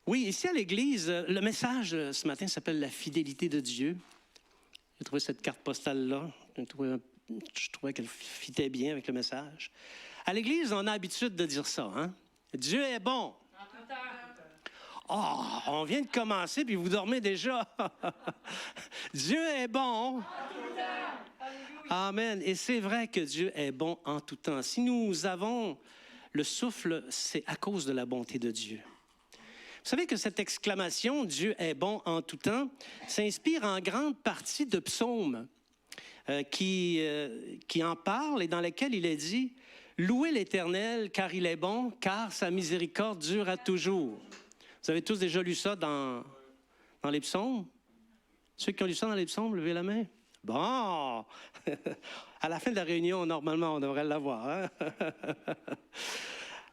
Oui, ici à l'Église, le message ce matin s'appelle « La fidélité de Dieu ». J'ai trouvé cette carte postale-là. Je trouvais qu'elle fitait bien avec le message. À l'Église, on a l'habitude de dire ça. Hein? Dieu est bon. En tout temps. Oh, on vient de commencer, puis vous dormez déjà. Dieu est bon. En tout temps. Amen. Et c'est vrai que Dieu est bon en tout temps. Si nous avons le souffle, c'est à cause de la bonté de Dieu. Vous savez que cette exclamation « Dieu est bon en tout temps » s'inspire en grande partie de psaumes qui en parlent et dans lesquels il est dit « Louez l'Éternel car il est bon, car sa miséricorde dure à toujours. » Vous avez tous déjà lu ça dans les psaumes? Ceux qui ont lu ça dans les psaumes, levez la main. Bon! À la fin de la réunion, normalement, on devrait l'avoir. Hein?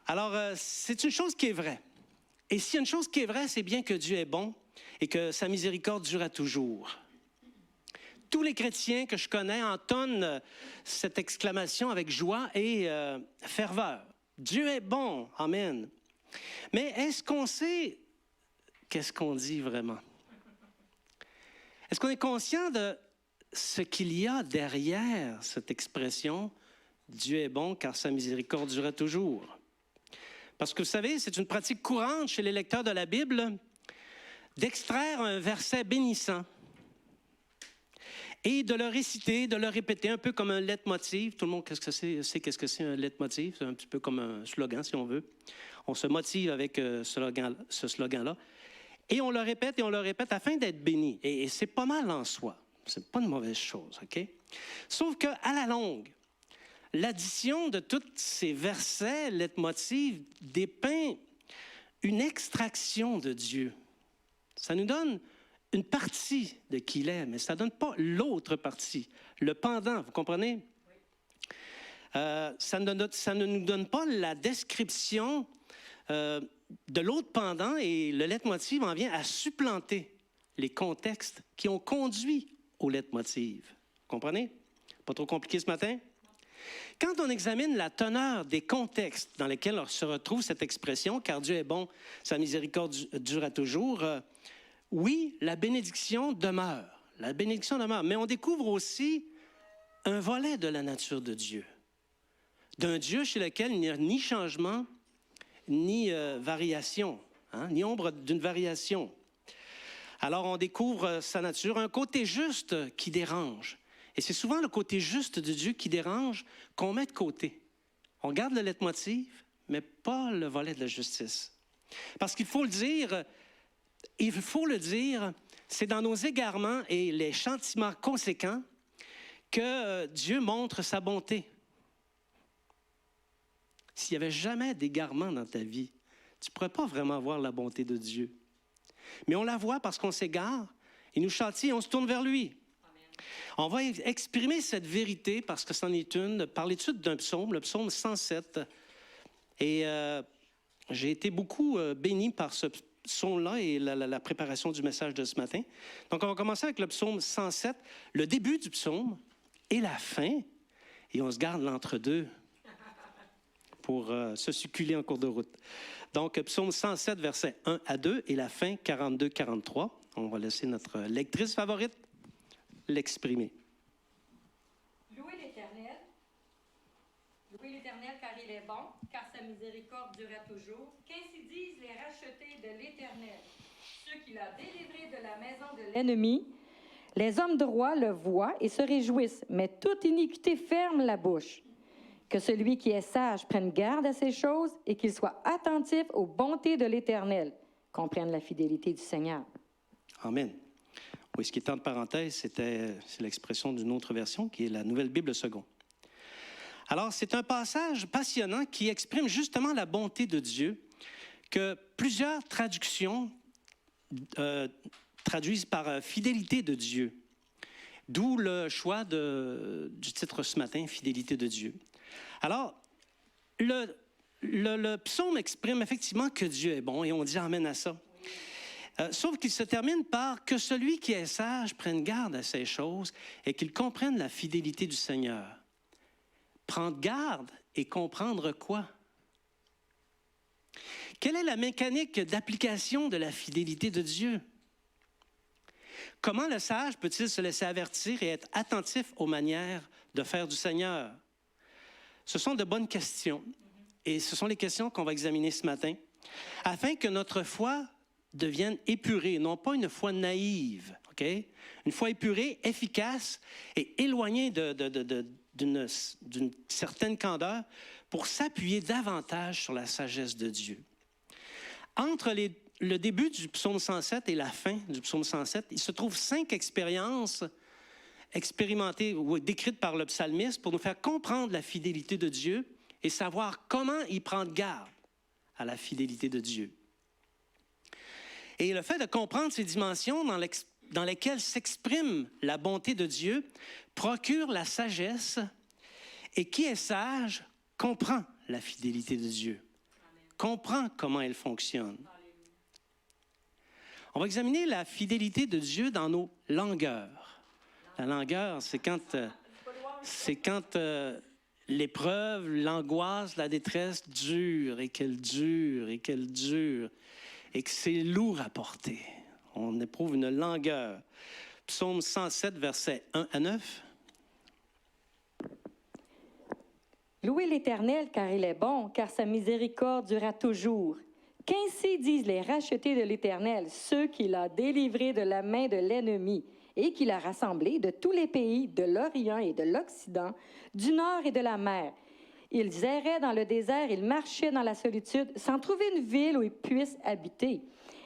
Alors, c'est une chose qui est vraie. Et s'il y a une chose qui est vraie, c'est bien que Dieu est bon et que sa miséricorde dure à toujours. Tous les chrétiens que je connais entonnent cette exclamation avec joie et ferveur. Dieu est bon, amen. Mais est-ce qu'on sait qu'est-ce qu'on dit vraiment? Est-ce qu'on est conscient de ce qu'il y a derrière cette expression « Dieu est bon car sa miséricorde dure toujours ». Parce que vous savez, c'est une pratique courante chez les lecteurs de la Bible d'extraire un verset bénissant et de le réciter, de le répéter un peu comme un leitmotiv. Tout le monde sait qu'est-ce que c'est un leitmotiv. C'est un petit peu comme un slogan, si on veut. On se motive avec ce slogan-là. Et on le répète afin d'être béni. Et c'est pas mal en soi. C'est pas une mauvaise chose, OK? Sauf qu'à la longue, l'addition de tous ces versets, leitmotiv, dépeint une extraction de Dieu. Ça nous donne une partie de qui il est, mais ça ne donne pas l'autre partie, le pendant, vous comprenez? Ça ne nous donne pas la description de l'autre pendant et le leitmotiv en vient à supplanter les contextes qui ont conduit au leitmotiv. Vous comprenez? Pas trop compliqué ce matin? Quand on examine la teneur des contextes dans lesquels se retrouve cette expression « car Dieu est bon, sa miséricorde dure à toujours », oui, la bénédiction demeure. La bénédiction demeure. Mais on découvre aussi un volet de la nature de Dieu. D'un Dieu chez lequel il n'y a ni changement, ni variation, hein, ni ombre d'une variation. Alors on découvre sa nature, un côté juste qui dérange. Et c'est souvent le côté juste de Dieu qui dérange qu'on met de côté. On garde le leitmotiv, mais pas le volet de la justice. Parce qu'il faut le dire, c'est dans nos égarements et les châtiments conséquents que Dieu montre sa bonté. S'il n'y avait jamais d'égarement dans ta vie, tu ne pourrais pas vraiment voir la bonté de Dieu. Mais on la voit parce qu'on s'égare, il nous châtie et on se tourne vers lui. On va exprimer cette vérité parce que c'en est une par l'étude d'un psaume, le psaume 107. Et j'ai été beaucoup béni par ce psaume-là et la préparation du message de ce matin. Donc, on va commencer avec le psaume 107, le début du psaume et la fin. Et on se garde l'entre-deux pour se succuler en cours de route. Donc, psaume 107, versets 1 à 2 et la fin 42-43. On va laisser notre lectrice favorite l'exprimer. Louez l'Éternel car il est bon, car sa miséricorde durera toujours. Qu'ainsi disent les rachetés de l'Éternel, ceux qu'il a délivrés de la maison de l'ennemi. Les hommes droits le voient et se réjouissent, mais toute iniquité ferme la bouche. Que celui qui est sage prenne garde à ces choses et qu'il soit attentif aux bontés de l'Éternel, comprenne la fidélité du Seigneur. Amen. Oui, ce qui est entre parenthèses, c'est l'expression d'une autre version, qui est la Nouvelle Bible seconde. Alors, c'est un passage passionnant qui exprime justement la bonté de Dieu, que plusieurs traductions traduisent par fidélité de Dieu. D'où le choix du titre ce matin, fidélité de Dieu. Alors, le psaume exprime effectivement que Dieu est bon et on dit amen à ça. Sauf qu'il se termine par que celui qui est sage prenne garde à ces choses et qu'il comprenne la fidélité du Seigneur. Prendre garde et comprendre quoi? Quelle est la mécanique d'application de la fidélité de Dieu? Comment le sage peut-il se laisser avertir et être attentif aux manières de faire du Seigneur? Ce sont de bonnes questions et ce sont les questions qu'on va examiner ce matin afin que notre foi devienne épurée, non pas une foi naïve, OK? Une foi épurée, efficace et éloignée d'une certaine candeur pour s'appuyer davantage sur la sagesse de Dieu. Entre le début du psaume 107 et la fin du psaume 107, il se trouve 5 expériences expérimentées ou décrites par le psalmiste pour nous faire comprendre la fidélité de Dieu et savoir comment y prendre garde à la fidélité de Dieu. Et le fait de comprendre ces dimensions dans lesquelles s'exprime la bonté de Dieu procure la sagesse, et qui est sage comprend la fidélité de Dieu, comprend comment elle fonctionne. On va examiner la fidélité de Dieu dans nos langueurs. La langueur, c'est quand l'épreuve, l'angoisse, la détresse dure et qu'elle dure et qu'elle dure et que c'est lourd à porter. On éprouve une langueur. Psaume 107, versets 1 à 9. Louez l'Éternel, car il est bon, car sa miséricorde durera toujours. Qu'ainsi disent les rachetés de l'Éternel, ceux qu'il a délivrés de la main de l'ennemi, et qu'il a rassemblés de tous les pays, de l'Orient et de l'Occident, du Nord et de la mer. Ils erraient dans le désert, ils marchaient dans la solitude, sans trouver une ville où ils puissent habiter.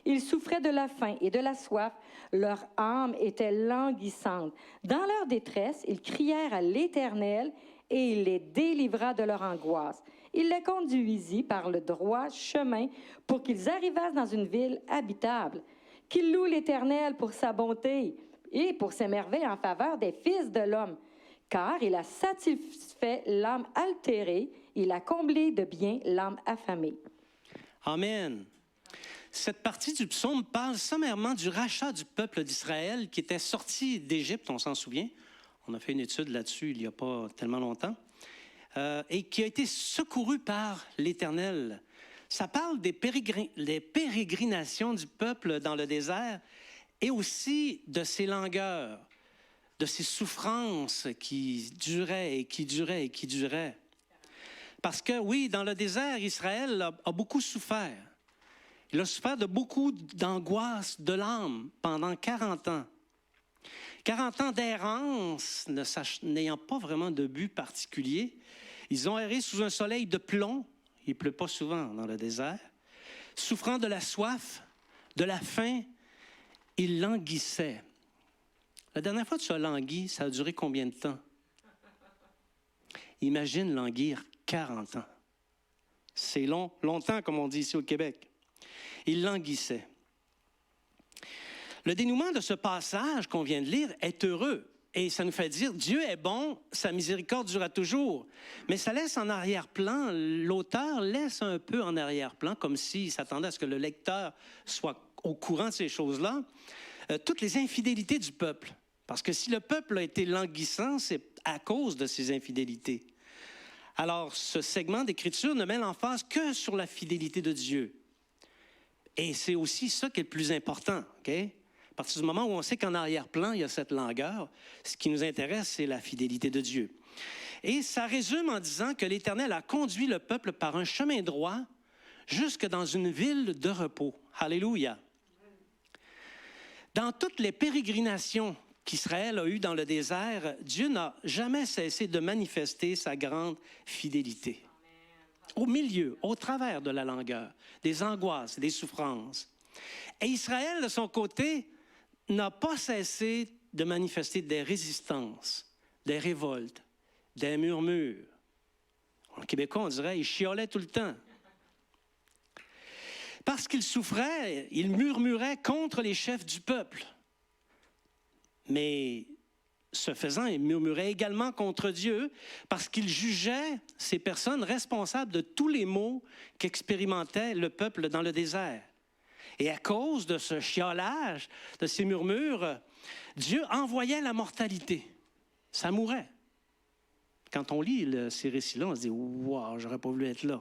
Ils souffraient de la faim et de la soif, leur âme était languissante. Dans leur détresse, ils crièrent à l'Éternel, et il les délivra de leur angoisse. Il les conduisit par le droit chemin pour qu'ils arrivassent dans une ville habitable. Qu'ils louent l'Éternel pour sa bonté et pour ses merveilles en faveur des fils de l'homme. Car il a satisfait l'âme altérée, il a comblé de bien l'âme affamée. Amen. Cette partie du psaume parle sommairement du rachat du peuple d'Israël qui était sorti d'Égypte, on s'en souvient. On a fait une étude là-dessus il n'y a pas tellement longtemps. Et qui a été secouru par l'Éternel. Ça parle des pérégrinations du peuple dans le désert et aussi de ses langueurs, de ses souffrances qui duraient et qui duraient et qui duraient. Parce que oui, dans le désert, Israël a beaucoup souffert. Il a souffert de beaucoup d'angoisse de l'âme pendant 40 ans. 40 ans d'errance, n'ayant pas vraiment de but particulier. Ils ont erré sous un soleil de plomb, il ne pleut pas souvent dans le désert, souffrant de la soif, de la faim, ils languissaient. La dernière fois que tu as langui, ça a duré combien de temps? Imagine languir 40 ans. C'est long, longtemps comme on dit ici au Québec. Ils languissaient. Le dénouement de ce passage qu'on vient de lire est heureux et ça nous fait dire Dieu est bon, sa miséricorde durera toujours. Mais ça laisse en arrière-plan, l'auteur laisse un peu en arrière-plan, comme s'il s'attendait à ce que le lecteur soit au courant de ces choses-là, toutes les infidélités du peuple. Parce que si le peuple a été languissant, c'est à cause de ses infidélités. Alors, ce segment d'Écriture ne met l'emphase que sur la fidélité de Dieu. Et c'est aussi ça qui est le plus important, OK? À partir du moment où on sait qu'en arrière-plan, il y a cette langueur, ce qui nous intéresse, c'est la fidélité de Dieu. Et ça résume en disant que l'Éternel a conduit le peuple par un chemin droit jusque dans une ville de repos. Alléluia! Dans toutes les pérégrinations qu'Israël a eues dans le désert, Dieu n'a jamais cessé de manifester sa grande fidélité. Au milieu, au travers de la langueur, des angoisses, des souffrances. Et Israël, de son côté, n'a pas cessé de manifester des résistances, des révoltes, des murmures. En québécois, on dirait, il chiolait tout le temps. Parce qu'il souffrait, il murmurait contre les chefs du peuple. Mais ce faisant, il murmurait également contre Dieu parce qu'il jugeait ces personnes responsables de tous les maux qu'expérimentait le peuple dans le désert. Et à cause de ce chiolage, de ces murmures, Dieu envoyait la mortalité. Ça mourait. Quand on lit ces récits-là, on se dit « Wow, j'aurais pas voulu être là ».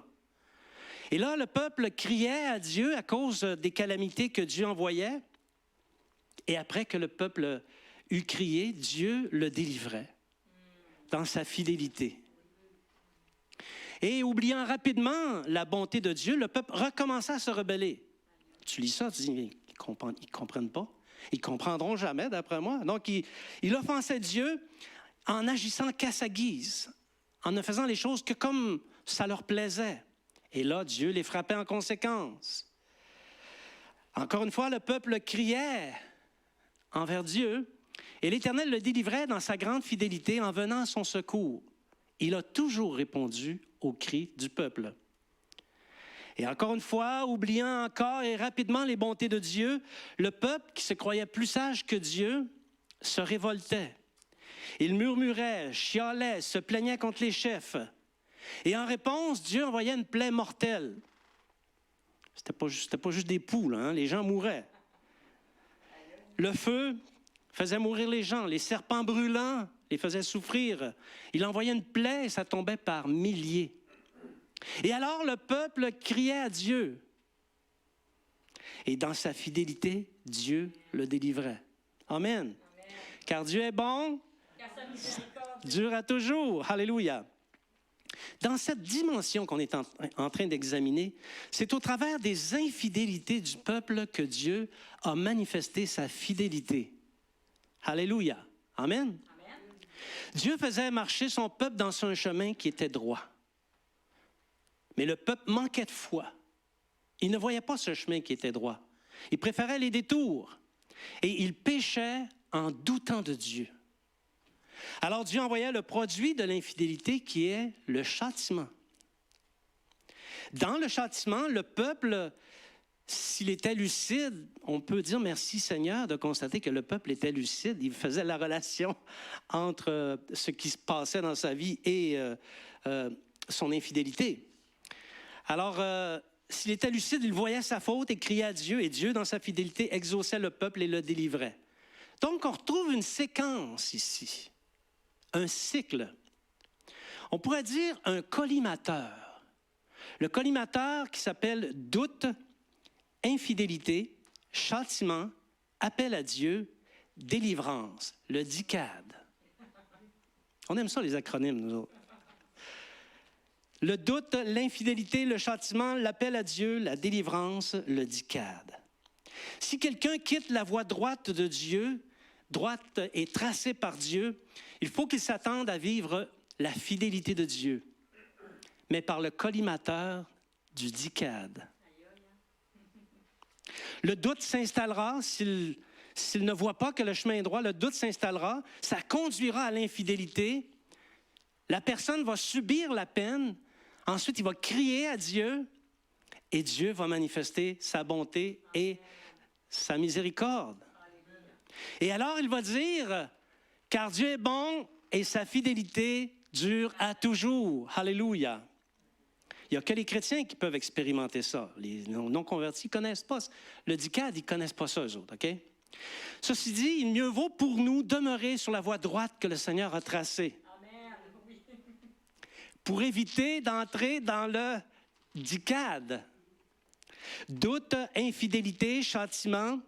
Et là, le peuple criait à Dieu à cause des calamités que Dieu envoyait. Et après que le peuple eut crié, Dieu le délivrait dans sa fidélité. Et oubliant rapidement la bonté de Dieu, le peuple recommença à se rebeller. Tu lis ça, tu dis, ils ne comprennent pas. Ils ne comprendront jamais, d'après moi. Donc, il offensait Dieu en agissant qu'à sa guise, en ne faisant les choses que comme ça leur plaisait. Et là, Dieu les frappait en conséquence. Encore une fois, le peuple criait envers Dieu, et l'Éternel le délivrait dans sa grande fidélité en venant à son secours. Il a toujours répondu aux cris du peuple. Et encore une fois, oubliant encore et rapidement les bontés de Dieu, le peuple qui se croyait plus sage que Dieu se révoltait. Il murmurait, chialait, se plaignait contre les chefs. Et en réponse, Dieu envoyait une plaie mortelle. C'était pas juste des poules, hein? Les gens mouraient. Le feu faisait mourir les gens, les serpents brûlants les faisaient souffrir. Il envoyait une plaie et ça tombait par milliers. Et alors le peuple criait à Dieu. Et dans sa fidélité, Dieu le délivrait. Amen. Amen. Car Dieu est bon, car sa miséricorde dure à toujours. Alléluia. Dans cette dimension qu'on est en train d'examiner, c'est au travers des infidélités du peuple que Dieu a manifesté sa fidélité. Alléluia. Amen. Amen. Dieu faisait marcher son peuple dans un chemin qui était droit. Mais le peuple manquait de foi. Il ne voyait pas ce chemin qui était droit. Il préférait les détours. Et il péchait en doutant de Dieu. Alors Dieu envoyait le produit de l'infidélité qui est le châtiment. Dans le châtiment, le peuple, s'il était lucide, on peut dire merci Seigneur de constater que le peuple était lucide. Il faisait la relation entre ce qui se passait dans sa vie et son infidélité. Alors, s'il était lucide, il voyait sa faute et criait à Dieu, et Dieu, dans sa fidélité, exauçait le peuple et le délivrait. Donc, on retrouve une séquence ici. Un cycle. On pourrait dire un collimateur. Le collimateur qui s'appelle doute, infidélité, châtiment, appel à Dieu, délivrance, le DICAD. On aime ça, les acronymes, nous autres. Le doute, l'infidélité, le châtiment, l'appel à Dieu, la délivrance, le DICAD. Si quelqu'un quitte la voie droite de Dieu, droite et tracée par Dieu, il faut qu'il s'attende à vivre la fidélité de Dieu, mais par le collimateur du DICAD. Le doute s'installera s'il ne voit pas que le chemin est droit, le doute s'installera, ça conduira à l'infidélité. La personne va subir la peine, ensuite il va crier à Dieu et Dieu va manifester sa bonté et sa miséricorde. Et alors il va dire, car Dieu est bon et sa fidélité dure à toujours. Alléluia. Il n'y a que les chrétiens qui peuvent expérimenter ça. Les non-convertis ne connaissent pas. Le DICAD, ils ne connaissent pas ça, eux autres. OK? Ceci dit, il mieux vaut pour nous demeurer sur la voie droite que le Seigneur a tracée. Amen. Oui. Pour éviter d'entrer dans le DICAD. Doute, infidélité, châtiment,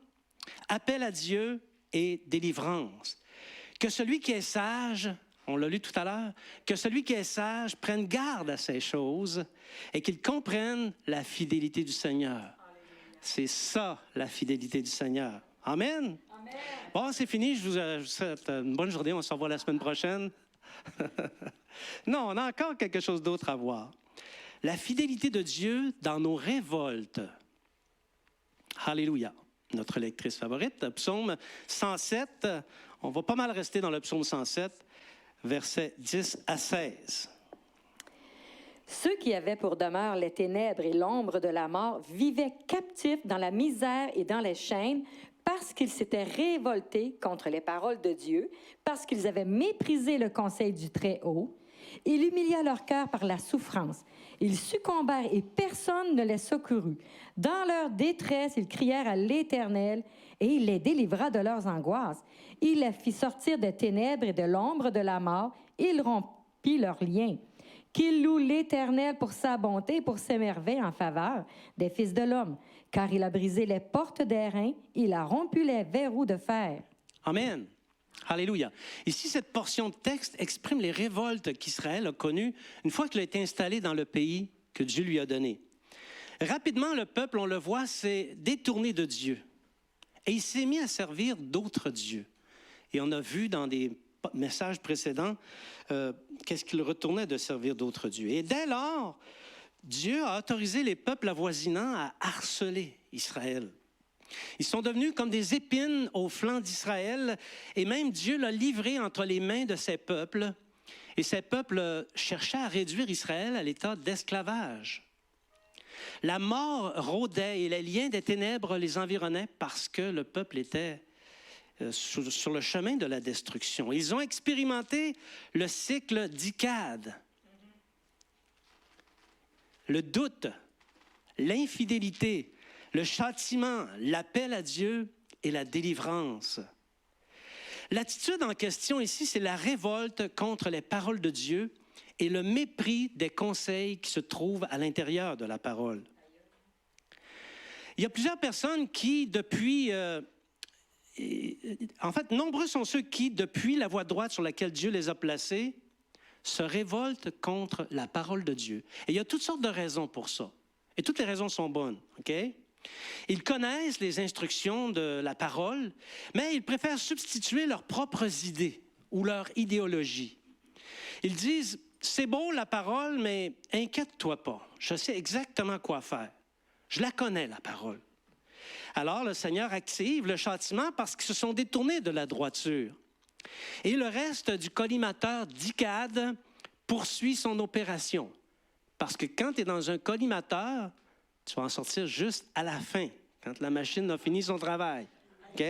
appel à Dieu et délivrance. Que celui qui est sage, on l'a lu tout à l'heure, que celui qui est sage prenne garde à ces choses et qu'il comprenne la fidélité du Seigneur. Alléluia. C'est ça, la fidélité du Seigneur. Amen. Amen. Bon, c'est fini. Je vous souhaite une bonne journée. On se revoit la semaine prochaine. Non, on a encore quelque chose d'autre à voir. La fidélité de Dieu dans nos révoltes. Alléluia. Notre lectrice favorite, psaume 107. On va pas mal rester dans le psaume 107, versets 10 à 16. Ceux qui avaient pour demeure les ténèbres et l'ombre de la mort vivaient captifs dans la misère et dans les chaînes parce qu'ils s'étaient révoltés contre les paroles de Dieu, parce qu'ils avaient méprisé le conseil du Très-Haut. Il humilia leur cœur par la souffrance. Ils succombèrent et personne ne les secourut. Dans leur détresse, ils crièrent à l'Éternel et il les délivra de leurs angoisses. Il les fit sortir des ténèbres et de l'ombre de la mort. Il rompit leurs liens. qu'il loue l'Éternel pour sa bonté et pour ses merveilles en faveur des fils de l'homme. Car il a brisé les portes d'airain, il a rompu les verrous de fer. Amen. Alléluia. Ici, cette portion de texte exprime les révoltes qu'Israël a connues une fois qu'il a été installé dans le pays que Dieu lui a donné. Rapidement, le peuple, on le voit, s'est détourné de Dieu. Et il s'est mis à servir d'autres dieux. Et on a vu dans des messages précédents qu'est-ce qu'il retournait de servir d'autres dieux. Et dès lors, Dieu a autorisé les peuples avoisinants à harceler Israël. Ils sont devenus comme des épines au flanc d'Israël, et même Dieu l'a livré entre les mains de ces peuples. Et ces peuples cherchaient à réduire Israël à l'état d'esclavage. La mort rôdait et les liens des ténèbres les environnaient parce que le peuple était sur le chemin de la destruction. Ils ont expérimenté le cycle d'Ikad. Le doute, l'infidélité, le châtiment, l'appel à Dieu et la délivrance. L'attitude en question ici, c'est la révolte contre les paroles de Dieu et le mépris des conseils qui se trouvent à l'intérieur de la parole. Il y a plusieurs personnes qui, nombreux sont ceux qui, depuis la voie droite sur laquelle Dieu les a placés, se révoltent contre la parole de Dieu. Et il y a toutes sortes de raisons pour ça. Et toutes les raisons sont bonnes, OK? Ils connaissent les instructions de la parole, mais ils préfèrent substituer leurs propres idées ou leur idéologie. Ils disent, c'est beau la parole, mais inquiète-toi pas. Je sais exactement quoi faire. Je la connais, la parole. Alors le Seigneur active le châtiment parce qu'ils se sont détournés de la droiture. Et le reste du collimateur d'Ikad poursuit son opération. Parce que quand tu es dans un collimateur, tu vas en sortir juste à la fin, quand la machine a fini son travail. OK?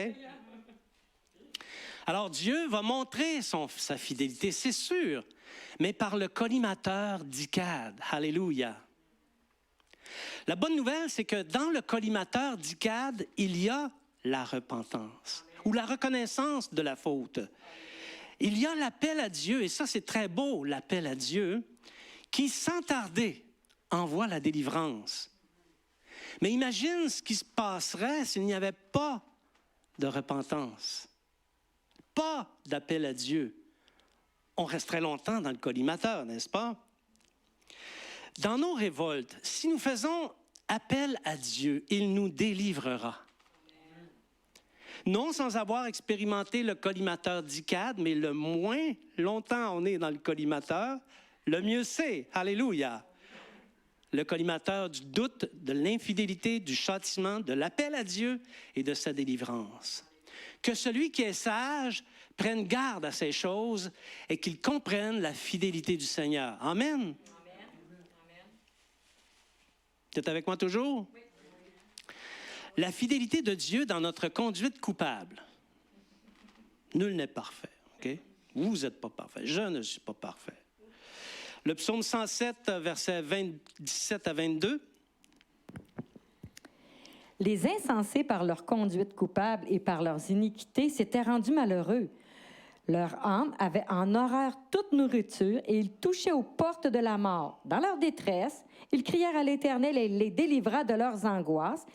Alors Dieu va montrer sa fidélité, c'est sûr, mais par le collimateur d'Ikad. Alléluia. La bonne nouvelle, c'est que dans le collimateur d'Ikad, il y a la repentance ou la reconnaissance de la faute. Il y a l'appel à Dieu, et ça c'est très beau, l'appel à Dieu, qui sans tarder envoie la délivrance. Mais imagine ce qui se passerait s'il n'y avait pas de repentance, pas d'appel à Dieu. On resterait longtemps dans le collimateur, n'est-ce pas? Dans nos révoltes, si nous faisons appel à Dieu, il nous délivrera. Non sans avoir expérimenté le collimateur d'Ikad, mais le moins longtemps on est dans le collimateur, le mieux c'est. Alléluia. Le collimateur du doute, de l'infidélité, du châtiment, de l'appel à Dieu et de sa délivrance. Que celui qui est sage prenne garde à ces choses et qu'il comprenne la fidélité du Seigneur. Amen. Tu es avec moi toujours? Oui. La fidélité de Dieu dans notre conduite coupable. Nul n'est parfait, OK? Vous n'êtes pas parfait. Je ne suis pas parfait. Le psaume 107, versets 17 à 22. Les insensés, par leur conduite coupable et par leurs iniquités, s'étaient rendus malheureux. Leur âme avait en horreur toute nourriture et ils touchaient aux portes de la mort. Dans leur détresse, ils crièrent à l'Éternel et il les délivra de leurs angoisses.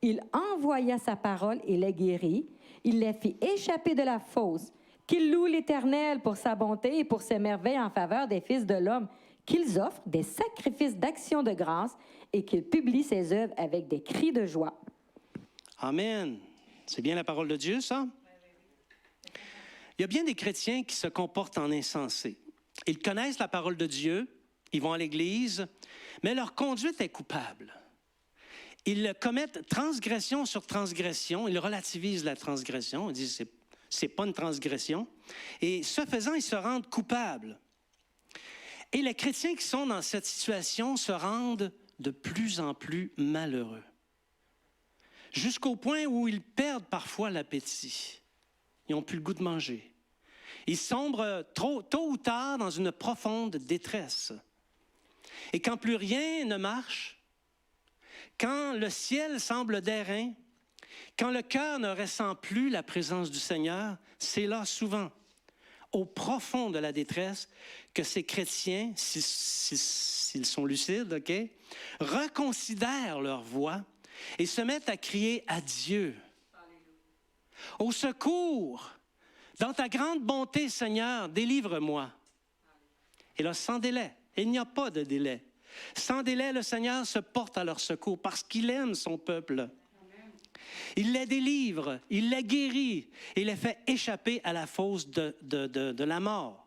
Il envoya sa parole et les guérit. Il les fit échapper de la fosse. Qu'ils louent l'Éternel pour sa bonté et pour ses merveilles en faveur des fils de l'homme. Qu'ils offrent des sacrifices d'action de grâce et qu'ils publient ses œuvres avec des cris de joie. Amen. C'est bien la parole de Dieu, ça? Il y a bien des chrétiens qui se comportent en insensés. Ils connaissent la parole de Dieu, ils vont à l'Église, mais leur conduite est coupable. Ils commettent transgression sur transgression, ils relativisent la transgression, ils disent c'est pas une transgression, et ce faisant, ils se rendent coupables. Et les chrétiens qui sont dans cette situation se rendent de plus en plus malheureux, jusqu'au point où ils perdent parfois l'appétit. Ils n'ont plus le goût de manger. Ils sombrent tôt ou tard dans une profonde détresse. Et quand plus rien ne marche, quand le ciel semble d'airain, quand le cœur ne ressent plus la présence du Seigneur, c'est là souvent au profond de la détresse que ces chrétiens, s'ils sont lucides, OK, reconsidèrent leur voie et se mettent à crier à Dieu. Au secours! Dans ta grande bonté, Seigneur, délivre-moi. Et là, sans délai, il n'y a pas de délai. Sans délai, le Seigneur se porte à leur secours parce qu'il aime son peuple. Il les délivre, il les guérit, il les fait échapper à la fosse de la mort.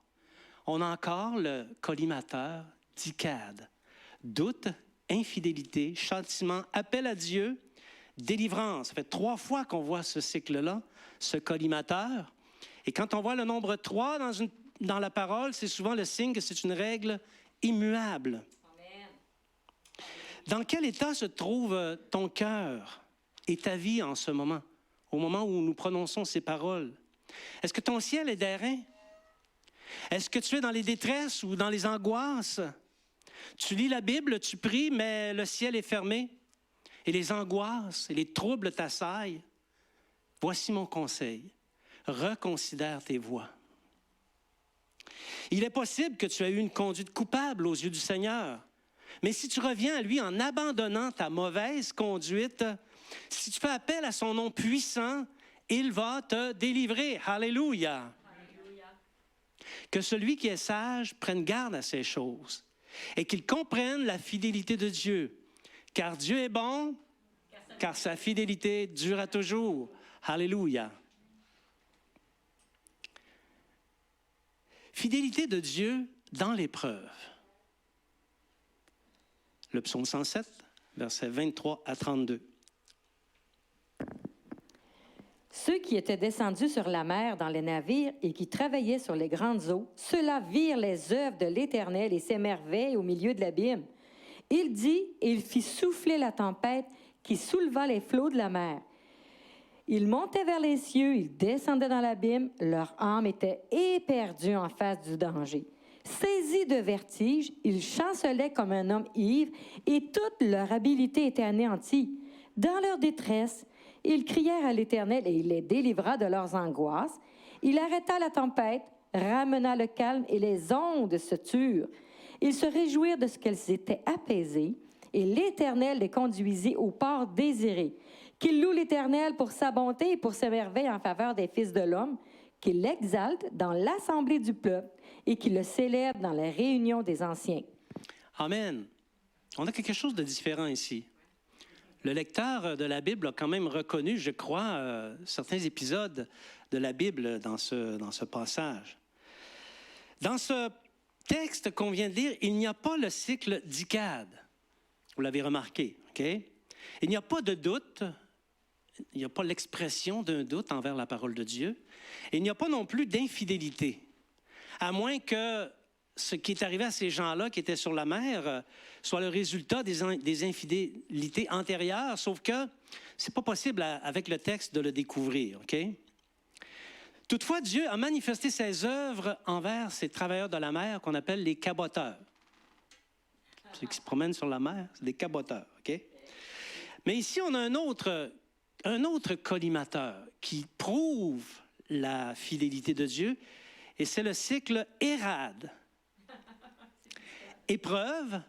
On a encore le collimateur d'Icad. Doute, infidélité, châtiment, appel à Dieu, délivrance. Ça fait 3 fois qu'on voit ce cycle-là, ce collimateur. Et quand on voit le nombre 3 dans la parole, c'est souvent le signe que c'est une règle immuable. Amen. Dans quel état se trouve ton cœur et ta vie en ce moment, au moment où nous prononçons ces paroles? Est-ce que ton ciel est d'airain? Est-ce que tu es dans les détresses ou dans les angoisses? Tu lis la Bible, tu pries, mais le ciel est fermé et les angoisses et les troubles t'assaillent. Voici mon conseil. Reconsidère tes voies. Il est possible que tu aies eu une conduite coupable aux yeux du Seigneur, mais si tu reviens à lui en abandonnant ta mauvaise conduite, si tu fais appel à son nom puissant, il va te délivrer. Alléluia. Alléluia. Que celui qui est sage prenne garde à ces choses et qu'il comprenne la fidélité de Dieu. Car Dieu est bon, car sa fidélité dure à toujours. Alléluia. Fidélité de Dieu dans l'épreuve. Le psaume 107, versets 23 à 32. Ceux qui étaient descendus sur la mer dans les navires et qui travaillaient sur les grandes eaux, ceux-là virent les œuvres de l'Éternel et s'émerveillent au milieu de l'abîme. Il dit, et il fit souffler la tempête qui souleva les flots de la mer. Ils montaient vers les cieux, ils descendaient dans l'abîme, leur âme était éperdue en face du danger. Saisis de vertige, ils chancelaient comme un homme ivre et toute leur habileté était anéantie. Dans leur détresse, ils crièrent à l'Éternel et il les délivra de leurs angoisses. Il arrêta la tempête, ramena le calme et les ondes se turent. Ils se réjouirent de ce qu'elles étaient apaisées et l'Éternel les conduisit au port désiré. Qu'il loue l'Éternel pour sa bonté et pour ses merveilles en faveur des fils de l'homme, qu'il l'exalte dans l'assemblée du peuple et qu'il le célèbre dans les réunions des anciens. Amen. On a quelque chose de différent ici. Le lecteur de la Bible a quand même reconnu, je crois, certains épisodes de la Bible dans ce passage. Dans ce texte qu'on vient de lire, il n'y a pas le cycle d'Icad. Vous l'avez remarqué, OK? Il n'y a pas de doute. Il n'y a pas l'expression d'un doute envers la parole de Dieu. Et il n'y a pas non plus d'infidélité. À moins que ce qui est arrivé à ces gens-là qui étaient sur la mer soit le résultat des infidélités antérieures, sauf que ce n'est pas possible avec le texte de le découvrir. OK? Toutefois, Dieu a manifesté ses œuvres envers ces travailleurs de la mer qu'on appelle les caboteurs. Ceux qui se promènent sur la mer, c'est des caboteurs. OK? Mais ici, on a un autre collimateur qui prouve la fidélité de Dieu, et c'est le cycle Érad. Épreuve,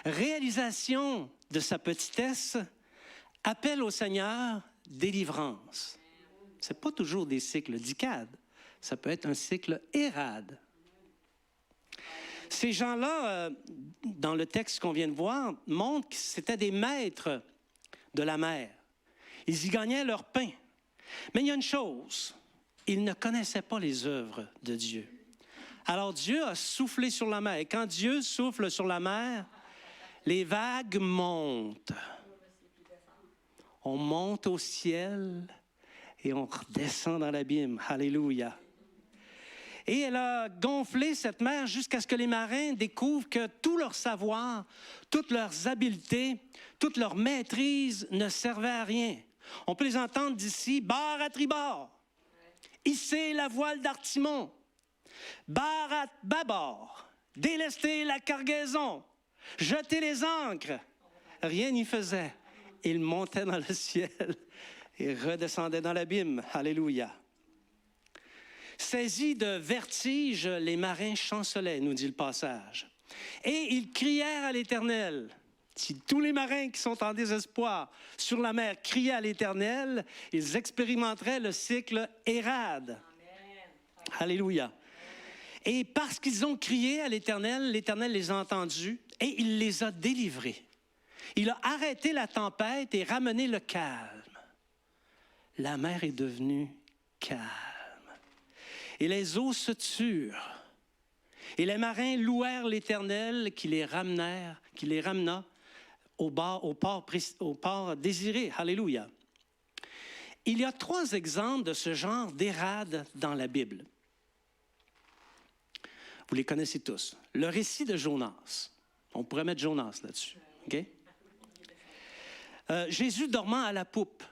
réalisation de sa petitesse, appel au Seigneur, délivrance. Ce n'est pas toujours des cycles d'Icad, ça peut être un cycle Érad. Ces gens-là, dans le texte qu'on vient de voir, montrent que c'était des maîtres de la mer. Ils y gagnaient leur pain. Mais il y a une chose, ils ne connaissaient pas les œuvres de Dieu. Alors Dieu a soufflé sur la mer. Et quand Dieu souffle sur la mer, les vagues montent. On monte au ciel et on redescend dans l'abîme. Alléluia. Et elle a gonflé cette mer jusqu'à ce que les marins découvrent que tout leur savoir, toutes leurs habiletés, toute leur maîtrise ne servait à rien. On peut les entendre d'ici, barre à tribord, hissez la voile d'artimon, barre à bâbord, délestez la cargaison, jetez les ancres. Rien n'y faisait. Ils montaient dans le ciel et redescendaient dans l'abîme. Alléluia. Saisis de vertige, les marins chancelaient, nous dit le passage. Et ils crièrent à l'Éternel. Si tous les marins qui sont en désespoir sur la mer criaient à l'Éternel, ils expérimenteraient le cycle Érad. Amen. Alléluia. Et parce qu'ils ont crié à l'Éternel, l'Éternel les a entendus et il les a délivrés. Il a arrêté la tempête et ramené le calme. La mer est devenue calme. Et les eaux se turent. Et les marins louèrent l'Éternel qui les ramena au port désiré. Alléluia. Il y a 3 exemples de ce genre d'érade dans la Bible. Vous les connaissez tous. Le récit de Jonas. On pourrait mettre Jonas là-dessus. Okay? Jésus dormant à la poupe.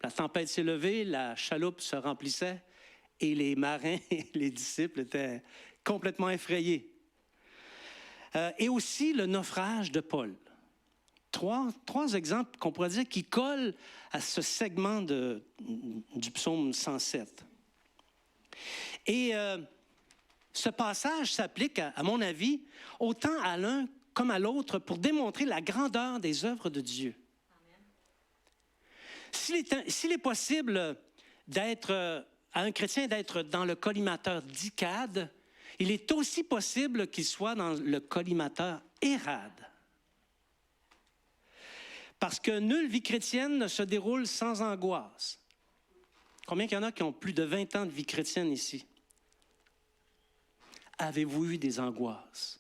La tempête s'est levée, la chaloupe se remplissait et les marins et les disciples étaient complètement effrayés. Et aussi le naufrage de Paul. Trois exemples qu'on pourrait dire qui collent à ce segment du psaume 107. Et ce passage s'applique, à mon avis, autant à l'un comme à l'autre pour démontrer la grandeur des œuvres de Dieu. S'il est possible à un chrétien d'être dans le collimateur d'Icad, il est aussi possible qu'il soit dans le collimateur Érad. Parce que nulle vie chrétienne ne se déroule sans angoisse. Combien qu'il y en a qui ont plus de 20 ans de vie chrétienne ici? Avez-vous eu des angoisses?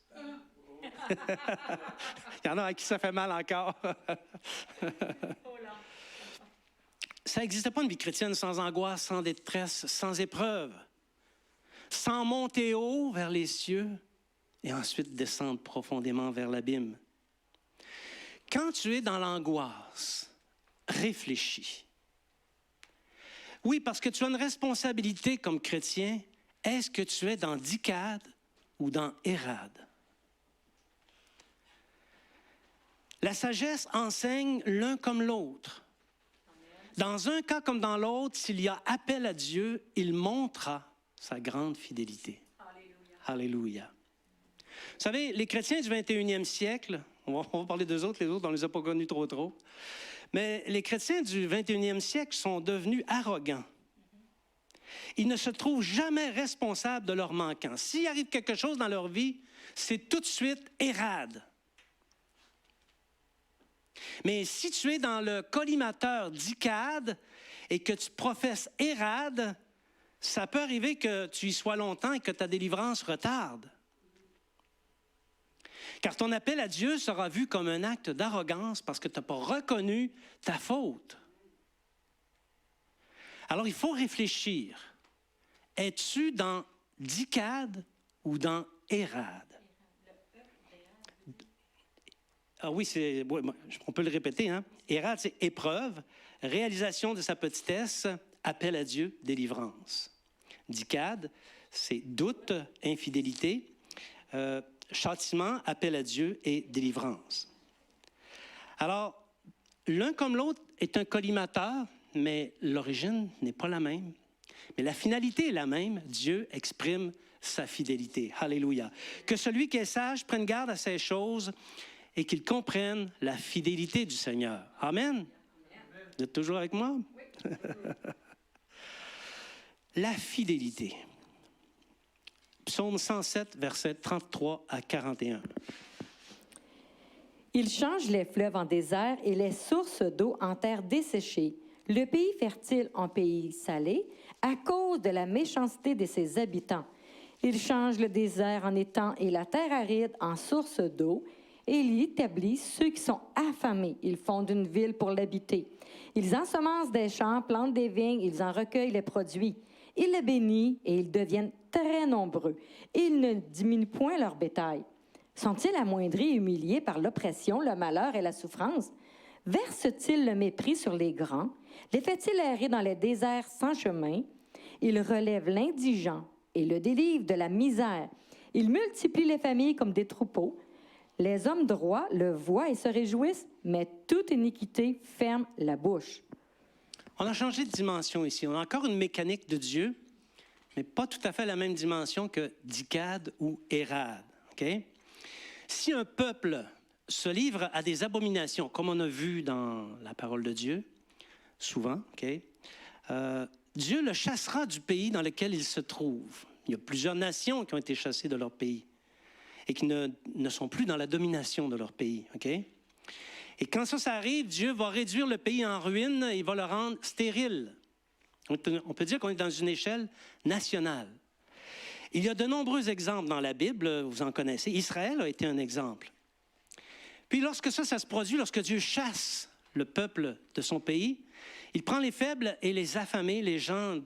Il y en a à qui ça fait mal encore. Ça n'existait pas une vie chrétienne sans angoisse, sans détresse, sans épreuve, sans monter haut vers les cieux et ensuite descendre profondément vers l'abîme. Quand tu es dans l'angoisse, réfléchis. Oui, parce que tu as une responsabilité comme chrétien. Est-ce que tu es dans Dicad ou dans Érad? La sagesse enseigne l'un comme l'autre. Dans un cas comme dans l'autre, s'il y a appel à Dieu, il montrera sa grande fidélité. Alléluia. Alléluia. Vous savez, les chrétiens du 21e siècle, on va parler d'eux autres, les autres, on ne les a pas connus trop, mais les chrétiens du 21e siècle sont devenus arrogants. Ils ne se trouvent jamais responsables de leurs manquants. S'il arrive quelque chose dans leur vie, c'est tout de suite Érad. Mais si tu es dans le collimateur d'Icad et que tu professes Érad, ça peut arriver que tu y sois longtemps et que ta délivrance retarde. Car ton appel à Dieu sera vu comme un acte d'arrogance parce que tu n'as pas reconnu ta faute. Alors, il faut réfléchir. Es-tu dans Dicad ou dans Érad? Ah oui, on peut le répéter. Hein? Érad, c'est épreuve, réalisation de sa petitesse, appel à Dieu, délivrance. Dicad, c'est doute, infidélité, châtiment, appel à Dieu et délivrance. Alors, l'un comme l'autre est un collimateur, mais l'origine n'est pas la même. Mais la finalité est la même. Dieu exprime sa fidélité. Alléluia. Que celui qui est sage prenne garde à ces choses et qu'il comprenne la fidélité du Seigneur. Amen. Vous êtes toujours avec moi? Oui. La fidélité. Psaume 107, versets 33 à 41. Il change les fleuves en désert et les sources d'eau en terre desséchée. Le pays fertile en pays salé à cause de la méchanceté de ses habitants. Il change le désert en étang et la terre aride en source d'eau. Et il y établit ceux qui sont affamés. Ils fondent une ville pour l'habiter. Ils ensemencent des champs, plantent des vignes, ils en recueillent les produits. Il les bénit et ils deviennent très nombreux. Ils ne diminuent point leur bétail. Sont-ils amoindris et humiliés par l'oppression, le malheur et la souffrance? Verse-t-il le mépris sur les grands? Les fait-il errer dans les déserts sans chemin? Il relève l'indigent et le délivre de la misère. Il multiplie les familles comme des troupeaux. Les hommes droits le voient et se réjouissent, mais toute iniquité ferme la bouche. On a changé de dimension ici. On a encore une mécanique de Dieu, mais pas tout à fait la même dimension que dikad ou érad. Okay? Si un peuple se livre à des abominations, comme on a vu dans la parole de Dieu, souvent, okay? Dieu le chassera du pays dans lequel il se trouve. Il y a plusieurs nations qui ont été chassées de leur pays et qui ne sont plus dans la domination de leur pays. Okay? Et quand ça arrive, Dieu va réduire le pays en ruine et il va le rendre stérile. On peut dire qu'on est dans une échelle nationale. Il y a de nombreux exemples dans la Bible, vous en connaissez. Israël a été un exemple. Puis lorsque ça se produit, lorsque Dieu chasse le peuple de son pays, il prend les faibles et les affamés, les gens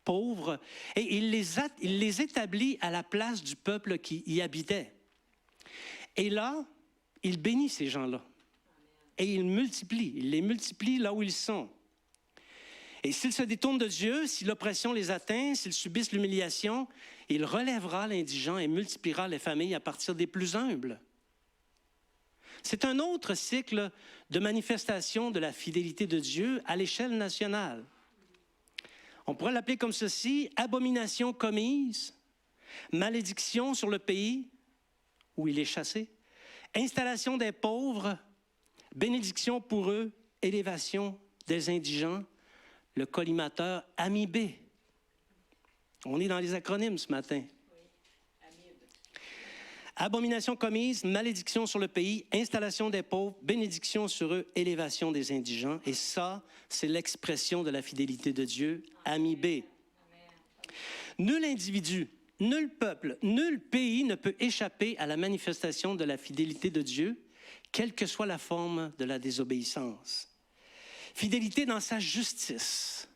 pauvres, et il les établit à la place du peuple qui y habitait. Et là, il bénit ces gens-là. Et il les multiplie là où ils sont. Et s'ils se détournent de Dieu, si l'oppression les atteint, s'ils subissent l'humiliation, il relèvera l'indigent et multipliera les familles à partir des plus humbles. C'est un autre cycle de manifestation de la fidélité de Dieu à l'échelle nationale. On pourrait l'appeler comme ceci: abomination commise, malédiction sur le pays où il est chassé, installation des pauvres, bénédiction pour eux, élévation des indigents, le collimateur amibé. On est dans les acronymes ce matin. Abomination commise, malédiction sur le pays, installation des pauvres, bénédiction sur eux, élévation des indigents. Et ça, c'est l'expression de la fidélité de Dieu, amibé. Nul individu, nul peuple, nul pays ne peut échapper à la manifestation de la fidélité de Dieu, quelle que soit la forme de la désobéissance. Fidélité dans sa justice,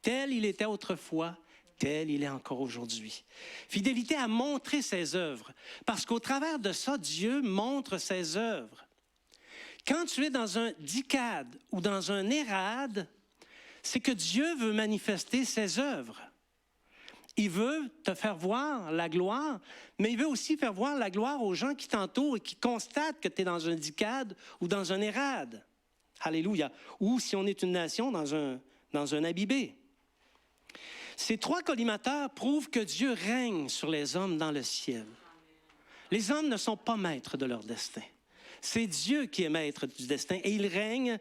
tel il était autrefois, tel il est encore aujourd'hui. Fidélité à montrer ses œuvres, parce qu'au travers de ça, Dieu montre ses œuvres. Quand tu es dans un dikad ou dans un érad, c'est que Dieu veut manifester ses œuvres. Il veut te faire voir la gloire, mais il veut aussi faire voir la gloire aux gens qui t'entourent et qui constatent que tu es dans un dikad ou dans un érad. Alléluia. Ou si on est une nation, dans un abibé. Ces trois collimateurs prouvent que Dieu règne sur les hommes dans le ciel. Les hommes ne sont pas maîtres de leur destin. C'est Dieu qui est maître du destin et il règne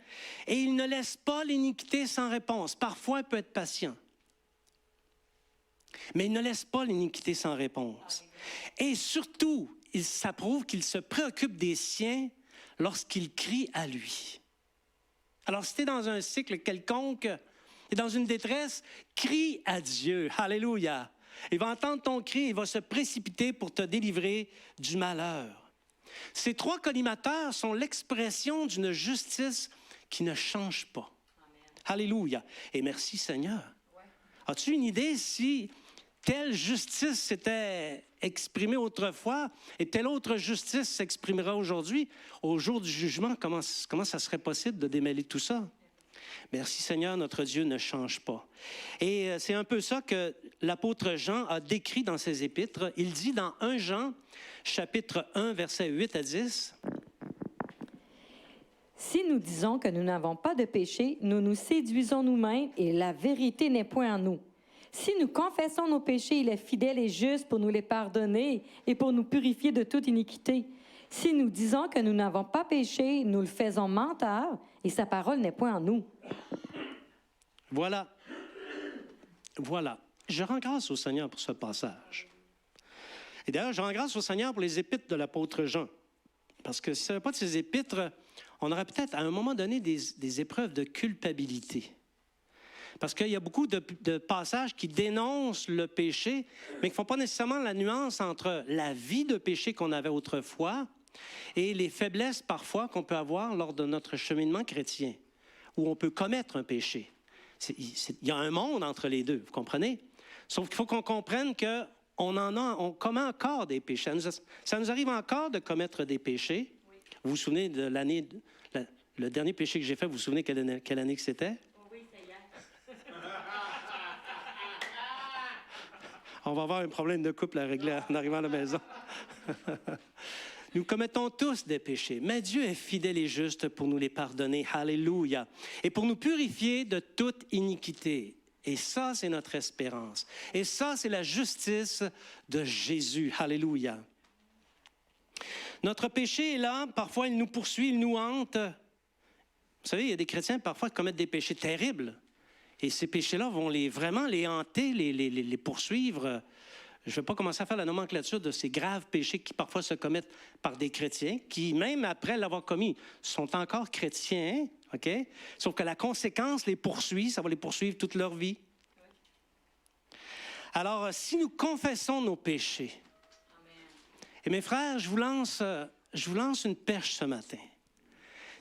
et il ne laisse pas l'iniquité sans réponse. Parfois, il peut être patient. Mais il ne laisse pas l'iniquité sans réponse. Et surtout, ça prouve qu'il se préoccupe des siens lorsqu'ils crient à lui. Alors, si tu es dans un cycle quelconque et dans une détresse, crie à Dieu. Alléluia. Il va entendre ton cri, il va se précipiter pour te délivrer du malheur. Ces trois collimateurs sont l'expression d'une justice qui ne change pas. Amen. Alléluia. Et merci Seigneur. Ouais. As-tu une idée si telle justice s'était exprimée autrefois et telle autre justice s'exprimera aujourd'hui? Au jour du jugement, comment ça serait possible de démêler tout ça? Merci Seigneur, notre Dieu ne change pas. Et c'est un peu ça que l'apôtre Jean a décrit dans ses épîtres. Il dit dans 1 Jean, chapitre 1, versets 8 à 10. Si nous disons que nous n'avons pas de péché, nous nous séduisons nous-mêmes et la vérité n'est point en nous. Si nous confessons nos péchés, il est fidèle et juste pour nous les pardonner et pour nous purifier de toute iniquité. Si nous disons que nous n'avons pas péché, nous le faisons menteur et sa parole n'est point en nous. Voilà. Je rends grâce au Seigneur pour ce passage. Et d'ailleurs, je rends grâce au Seigneur pour les épîtres de l'apôtre Jean. Parce que si ce n'était pas de ces épîtres, on aurait peut-être à un moment donné des épreuves de culpabilité. Parce qu'il y a beaucoup de passages qui dénoncent le péché, mais qui ne font pas nécessairement la nuance entre la vie de péché qu'on avait autrefois et les faiblesses parfois qu'on peut avoir lors de notre cheminement chrétien, où on peut commettre un péché. Il y a un monde entre les deux, vous comprenez? Sauf qu'il faut qu'on comprenne qu'on commet encore des péchés. Ça nous arrive encore de commettre des péchés. Oui. Vous vous souvenez de l'année, le dernier péché que j'ai fait, vous vous souvenez quelle année que c'était? On va avoir un problème de couple à régler en arrivant à la maison. Nous commettons tous des péchés, mais Dieu est fidèle et juste pour nous les pardonner. Alléluia. Et pour nous purifier de toute iniquité. Et ça, c'est notre espérance. Et ça, c'est la justice de Jésus. Alléluia. Notre péché est là. Parfois, il nous poursuit, il nous hante. Vous savez, il y a des chrétiens parfois qui commettent des péchés terribles. Et ces péchés-là vont vraiment les hanter, les poursuivre. Je ne vais pas commencer à faire la nomenclature de ces graves péchés qui parfois se commettent par des chrétiens, qui, même après l'avoir commis, sont encore chrétiens, OK? Sauf que la conséquence les poursuit, ça va les poursuivre toute leur vie. Alors, si nous confessons nos péchés, et mes frères, je vous lance une perche ce matin.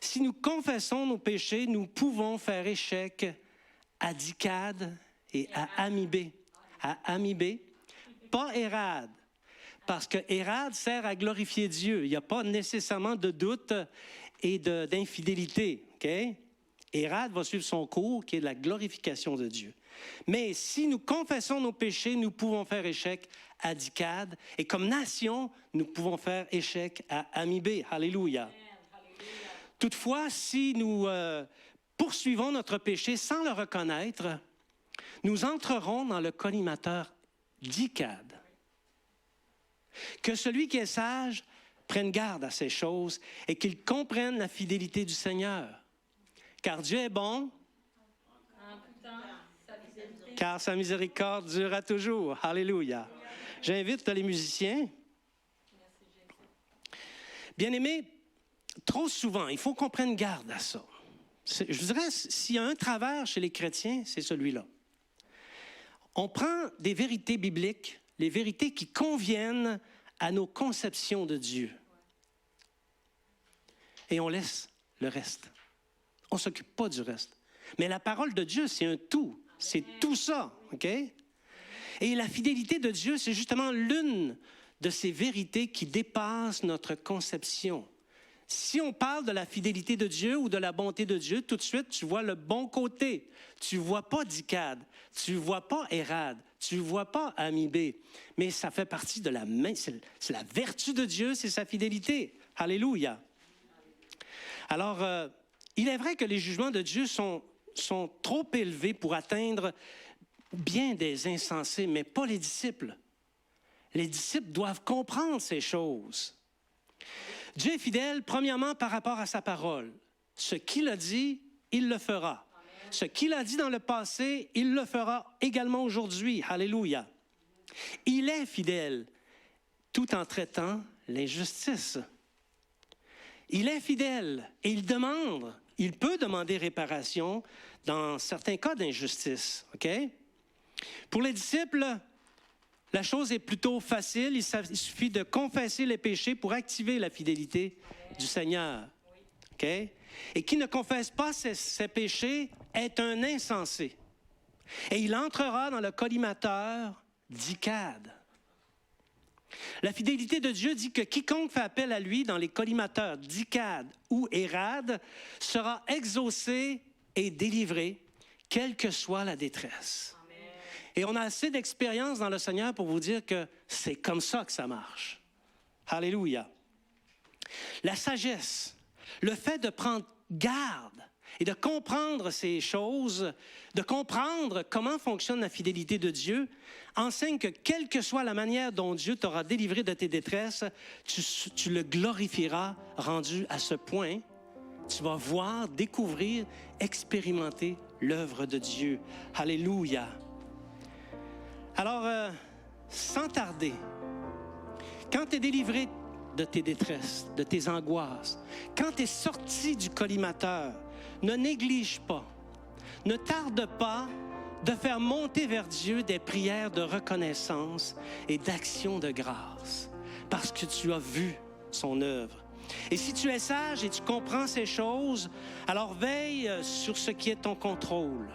Si nous confessons nos péchés, nous pouvons faire échec à Dikad et à Amibé. À Amibé, pas Hérad. Parce que Hérad sert à glorifier Dieu. Il n'y a pas nécessairement de doute et d'infidélité. Okay? Hérad va suivre son cours qui est la glorification de Dieu. Mais si nous confessons nos péchés, nous pouvons faire échec à Dikad. Et comme nation, nous pouvons faire échec à Amibé. Alléluia. Toutefois, si nous poursuivons notre péché sans le reconnaître, nous entrerons dans le collimateur Dikad. Que celui qui est sage prenne garde à ces choses et qu'il comprenne la fidélité du Seigneur. Car Dieu est bon, car sa miséricorde durera toujours. Alléluia. J'invite les musiciens. Bien-aimés, trop souvent, il faut qu'on prenne garde à ça. Je vous dirais, s'il y a un travers chez les chrétiens, c'est celui-là. On prend des vérités bibliques, les vérités qui conviennent à nos conceptions de Dieu. Et on laisse le reste. On ne s'occupe pas du reste. Mais la parole de Dieu, c'est un tout. C'est tout ça, OK? Et la fidélité de Dieu, c'est justement l'une de ces vérités qui dépasse notre conception. Si on parle de la fidélité de Dieu ou de la bonté de Dieu, tout de suite, tu vois le bon côté. Tu ne vois pas Dikad, tu ne vois pas Hérad, tu ne vois pas Amibé. Mais ça fait partie de la main, c'est la vertu de Dieu, c'est sa fidélité. Alléluia. Alors, il est vrai que les jugements de Dieu sont trop élevés pour atteindre bien des insensés, mais pas les disciples. Les disciples doivent comprendre ces choses. Dieu est fidèle, premièrement, par rapport à sa parole. Ce qu'il a dit, il le fera. Amen. Ce qu'il a dit dans le passé, il le fera également aujourd'hui. Alléluia. Il est fidèle, tout en traitant l'injustice. Il est fidèle et il peut demander réparation dans certains cas d'injustice. OK? Pour les disciples, la chose est plutôt facile. Il suffit de confesser les péchés pour activer la fidélité du Seigneur. OK? Et qui ne confesse pas ses péchés est un insensé. Et il entrera dans le collimateur Dikad. La fidélité de Dieu dit que quiconque fait appel à lui dans les collimateurs Dikad ou Hérad sera exaucé et délivré, quelle que soit la détresse. Et on a assez d'expérience dans le Seigneur pour vous dire que c'est comme ça que ça marche. Alléluia. La sagesse, le fait de prendre garde et de comprendre ces choses, de comprendre comment fonctionne la fidélité de Dieu, enseigne que quelle que soit la manière dont Dieu t'aura délivré de tes détresses, tu le glorifieras rendu à ce point. Tu vas voir, découvrir, expérimenter l'œuvre de Dieu. Alléluia. Alors, sans tarder, quand tu es délivré de tes détresses, de tes angoisses, quand tu es sorti du collimateur, ne néglige pas, ne tarde pas de faire monter vers Dieu des prières de reconnaissance et d'action de grâce, parce que tu as vu son œuvre. Et si tu es sage et tu comprends ces choses, alors veille sur ce qui est ton contrôle.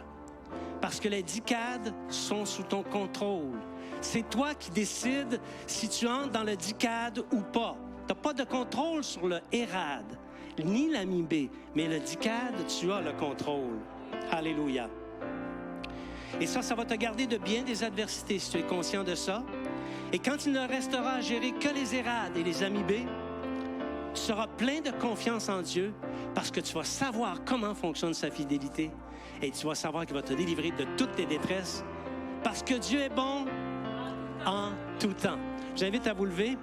Parce que les Dikad sont sous ton contrôle. C'est toi qui décides si tu entres dans le Dikad ou pas. Tu n'as pas de contrôle sur le Hérad, ni l'Amibé, mais le Dikad, tu as le contrôle. Alléluia. Et ça va te garder de bien des adversités, si tu es conscient de ça. Et quand il ne restera à gérer que les Hérad et les Amibé, Tu seras plein de confiance en Dieu parce que tu vas savoir comment fonctionne sa fidélité et tu vas savoir qu'il va te délivrer de toutes tes détresses parce que Dieu est bon en tout temps. J'invite à vous lever.